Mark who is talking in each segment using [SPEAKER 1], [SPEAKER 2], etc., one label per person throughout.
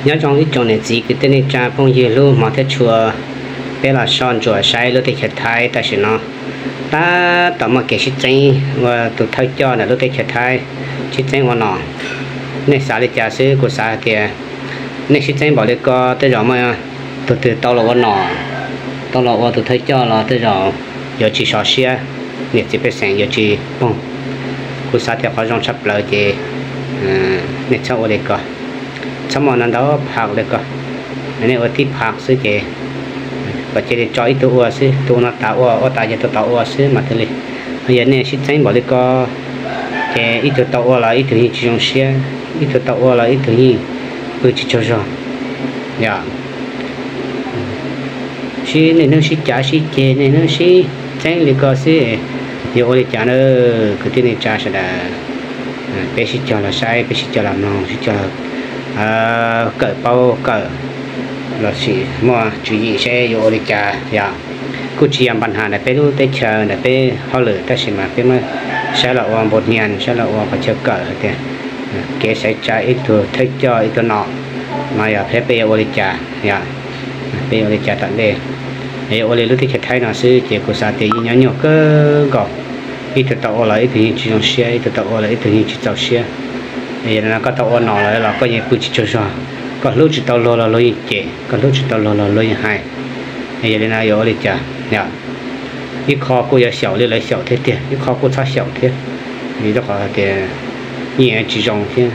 [SPEAKER 1] nhớ trong ít trong này gì cái tên này cha phong gì luôn mà thế chùa bé là son chùa sai lúc thì khét thái ta sẽ nó ta tao mà cái shit chân và tụi thay cho là lúc thì khét thái shit chân vào nọ nên xả đi cha sư của xả kia nên shit chân bảo đi co tới rồi mà tụi tao là vào nọ tao là vào tụi thay cho là tới rồi giờ chỉ xóa xe nhiệt chỉ phải sáng giờ chỉ bông của xả theo khóa trong sắp lại thì nên cháu ở đây coi cháu mà nó đó phạt đây coi nên ở tiếp phạt sư chị và chỉ để cho ít tụi sư tụi nó tạo tại giờ tụi tạo sư mà thôi bây giờ này xin tránh bỏ đi coi cái ít tụi tạo là ít tụi gì trong xe ít tụi tạo là ít tụi gì cứ chỉ cho rồi dạ xí này nó xí trả xí chè này nó xí tránh đi coi sư giờ ở đây trả nó cái tiền này trả sẽ là bé xí cho là sai bé xí cho làm non xí cho cởi bao cởi là chỉ mua chú ý sẽ vô đi trả dạ cứ chỉ làm bản hàng này bé lúc tới chờ này bé họ lựa ta sẽ mà bé mà sẽ là uống bột nhàn sẽ là uống phải chờ cởi thì cái sẽ trả ít thừa thích cho ít thừa nọ mà giờ bé vô đi trả dạ bé vô đi trả tận đây để vô đi lúc thì thấy nó sư chỉ có sao thì nhỏ nhỏ cơ gọt ít thừa tàu là ít thừa chỉ trong xe ít thừa tàu là ít thừa chỉ tàu xe thì nó có tàu nọ là có những quy trình cho có lúc chỉ tàu là lối chạy có lúc chỉ tàu là lối hai thì giờ này ở đây chả nhá ít kho cô giờ xẻo lên lấy xẻo thế tiền ít kho cô sao xẻo thế vì đó là tiền nhẹ chỉ trong thế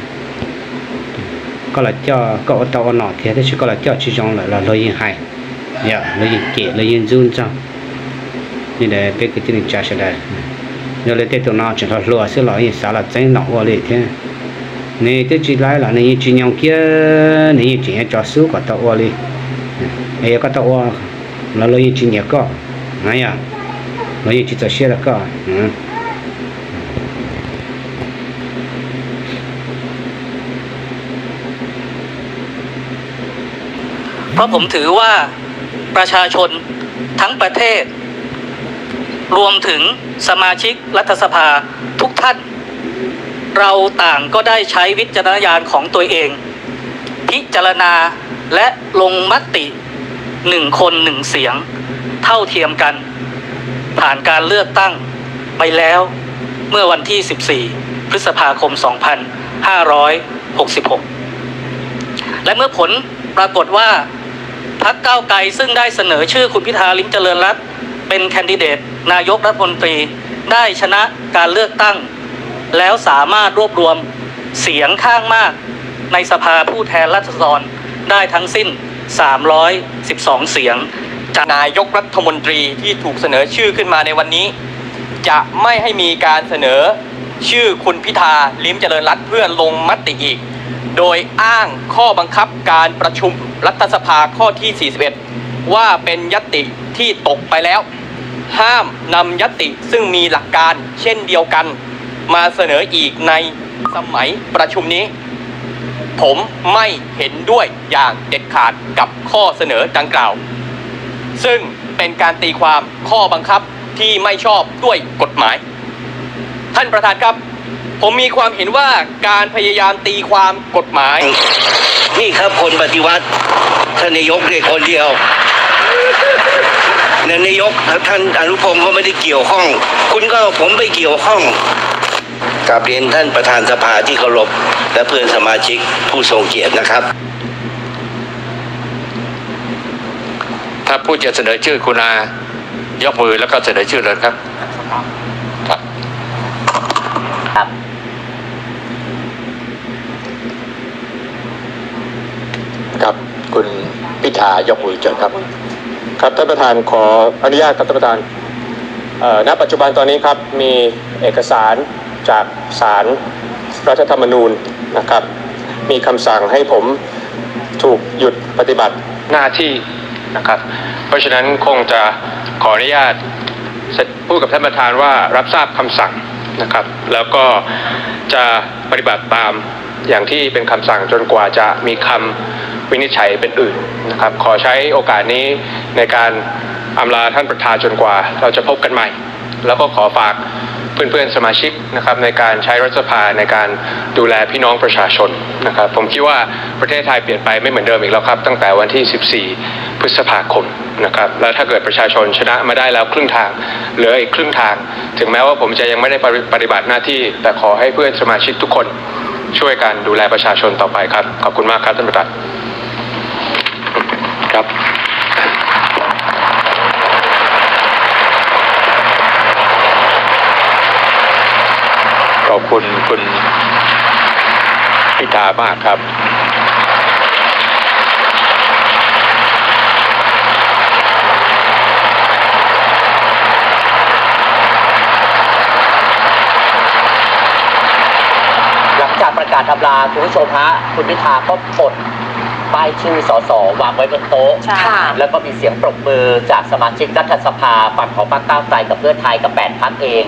[SPEAKER 1] có là cho có tàu nọ thế thì chỉ có là cho chỉ trong là lối hai nhá lối chạy lối run trong như để cái tình trạng sẽ đây nếu lấy tụi nó chỉ là lúa sẽ nói sao là tránh nọ qua đây thế này tôi chỉ lại là này chỉ nhau kia này chỉ cho số của tàu qua đi này có tàu qua là lấy chỉ nhiều có này à lấy chỉ cho xe là có
[SPEAKER 2] เพราะผมถือว่าประชาชนทั้งประเทศรวมถึงสมาชิกรัฐสภาทุกท่านเราต่างก็ได้ใช้วิจารณญาณของตัวเองพิจารณาและลงมติ1 คน1 เสียงเท่าเทียมกันผ่านการเลือกตั้งไปแล้วเมื่อวันที่14 พฤษภาคม 2566 และเมื่อผลปรากฏว่าพรรคก้าวไกลซึ่งได้เสนอชื่อคุณพิธาลิ้มเจริญรัตน์เป็นแคนดิเดตนายกรัฐมนตรีได้ชนะการเลือกตั้งแล้วสามารถรวบรวมเสียงข้างมากในสภาผู้แทนราษฎรได้ทั้งสิ้น312เสียงจาก
[SPEAKER 3] นายกรัฐมนตรีที่ถูกเสนอชื่อขึ้นมาในวันนี้จะไม่ให้มีการเสนอชื่อคุณพิธาลิ้มเจริญรัตน์เพื่อลงมติอีกโดยอ้างข้อบังคับการประชุมรัฐสภาข้อที่41ว่าเป็นญัตติที่ตกไปแล้วห้ามนำญัตติซึ่งมีหลักการเช่นเดียวกันมาเสนออีกในสมัยประชุมนี้ผมไม่เห็นด้วยอย่างเด็ดขาดกับข้อเสนอดังกล่าวซึ่งเป็นการตีความข้อบังคับที่ไม่ชอบด้วยกฎหมายท่านประธานครับผมมีความเห็นว่าการพยายามตีความกฎหมาย
[SPEAKER 4] นี่ครับคนปฏิวัติท่านนายกเด็กคนเดียวนายกท่านอนุพงศ์ก็ไม่ได้เกี่ยวข้องคุณก็ผมไม่เกี่ยวข้องกราบเรียนท่านประธานสภาที่เคารพและเพื่อนสมาชิกผู้ทรงเกียรตินะครับ
[SPEAKER 5] ถ้าผู้จะเสนอชื่อคุณอายกมือแล้วก็เสนอชื่อเลยครับครับ
[SPEAKER 6] ครับคุณพิธายกมือเชิญครับครับท่านประธานขออนุญาตครับท่านประธานณปัจจุบันตอนนี้ครับมีเอกสารจากศาลรัฐธรรมนูญนะครับมีคำสั่งให้ผมถูกหยุดปฏิบัติหน้าที่นะครับเพราะฉะนั้นคงจะขออนุญาตพูดกับท่านประธานว่ารับทราบคำสั่งนะครับแล้วก็จะปฏิบัติตามอย่างที่เป็นคำสั่งจนกว่าจะมีคำวินิจฉัยเป็นอื่นนะครับขอใช้โอกาสนี้ในการอำลาท่านประธานจนกว่าเราจะพบกันใหม่แล้วก็ขอฝาก เพื่อนๆสมาชิกนะครับในการใช้รัฐสภาในการดูแลพี่น้องประชาชนนะครับผมคิดว่าประเทศไทยเปลี่ยนไปไม่เหมือนเดิมอีกแล้วครับตั้งแต่วันที่ 14 พฤษภาคมนะครับแล้วถ้าเกิดประชาชนชนะมาได้แล้วครึ่งทางเหลืออีกครึ่งทางถึงแม้ว่าผมจะยังไม่ได้ปฏิบัติหน้าที่แต่ขอให้เพื่อนสมาชิกทุกคนช่วยกันดูแลประชาชนต่อไปครับขอบคุณมากครับท่านประธานครับ
[SPEAKER 5] ขอบคุณคุณพิธามากครับ
[SPEAKER 7] หลังจากประกาศอำลาคุณผู้ชมฮะคุณพิธาก็ปลดป้ายชื่อสสวางไว้บนโต๊ะแล้วก็มีเสียงปรบมือจากสมาชิกรัฐสภาฝั่งของพรรคก้าวไกลกับเพื่อไทยกับ8 พรรคเอง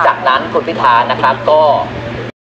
[SPEAKER 7] จากนั้นคุณพิธานะครับก็